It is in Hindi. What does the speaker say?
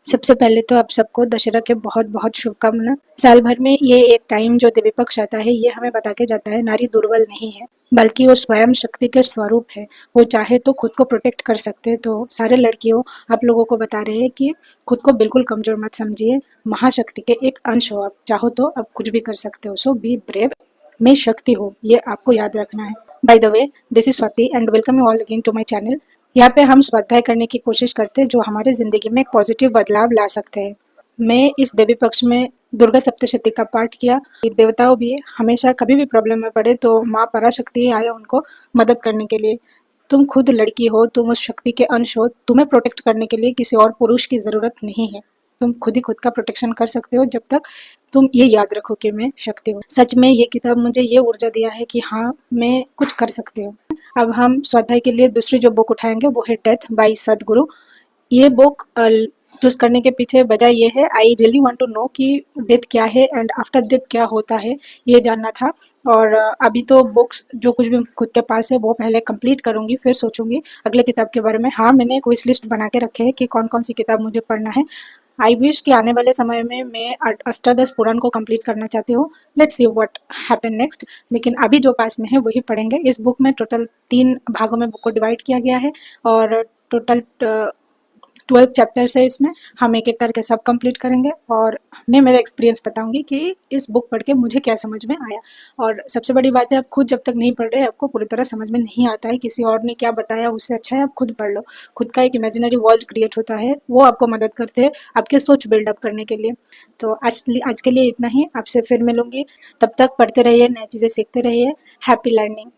सबसे पहले तो आप सबको दशहरा के बहुत-बहुत शुभकामना। साल भर में ये एक टाइम जो देवी पक्ष आता है, ये हमें बता के जाता है नारी दुर्बल नहीं है, बल्कि वो स्वयं शक्ति के स्वरूप है। वो चाहे तो खुद को प्रोटेक्ट कर सकते हैं। तो सारे लड़कियों, आप लोगों को बता रहे हैं कि खुद को बिल्कुल कमज़ोर मत समझिए। महाशक्ति के एक अंश हो आप, चाहो तो आप कुछ भी कर सकते हो। सो बी ब्रेव, मैं शक्ति हूँ, ये आपको याद रखना है। By the way, this is Swati and welcome you all again to my channel. यहाँ पे हम स्वाध्याय करने की कोशिश करते हैं जो हमारे ज़िंदगी में एक पॉजिटिव बदलाव ला सकते हैं। मैं इस देवी पक्ष में दुर्गा सप्तशती का पाठ किया। देवताओं भी हमेशा कभी भी प्रॉब्लम में पड़े तो माँ पराशक्ति ही आए उनको मदद करने के लिए। तुम खुद लड़की हो, तुम उस शक्ति के अंश हो, तुम्हें प्रोटेक्ट करने के लिए किसी और पुरुष की ज़रूरत नहीं है। तुम खुद ही खुद का प्रोटेक्शन कर सकते हो जब तक तुम ये याद रखो कि मैं शक्ति हूँ। सच में ये किताब मुझे ये ऊर्जा दिया है कि हाँ, मैं कुछ कर सकती हूँ। अब हम स्वाध्याय के लिए दूसरी जो बुक उठाएंगे वो है डेथ बाय सदगुरु। ये बुक चूज करने के पीछे वजह ये है, I really want to know कि डेथ क्या है एंड आफ्टर डेथ क्या होता है, ये जानना था। और अभी तो बुक्स जो कुछ भी खुद के पास है वो पहले कंप्लीट करूंगी, फिर सोचूंगी अगले किताब के बारे में। हाँ, मैंने एक विश लिस्ट बना के रखे है कि कौन कौन सी किताब मुझे पढ़ना है। आई विश कि आने वाले समय में मैं अष्टादश पुराण को कंप्लीट करना चाहती हूँ। Let's see what happen next. लेकिन अभी जो पास में है वही पढ़ेंगे। इस बुक में टोटल 3 भागों में बुक को डिवाइड किया गया है और टोटल 12 चैप्टर्स है इसमें। हम एक एक करके सब कंप्लीट करेंगे और मैं मेरा एक्सपीरियंस बताऊंगी कि इस बुक पढ़ के मुझे क्या समझ में आया। और सबसे बड़ी बात है, आप खुद जब तक नहीं पढ़ रहे आपको पूरी तरह समझ में नहीं आता है। किसी और ने क्या बताया उससे अच्छा है आप खुद पढ़ लो। खुद का एक इमेजिनरी वर्ल्ड क्रिएट होता है, वो आपको मदद करते हैं आपके सोच बिल्डअप करने के लिए। तो आज के लिए इतना ही। आपसे फिर मिलूंगी, तब तक पढ़ते रहिए, नई चीज़ें सीखते रहिए। Happy learning.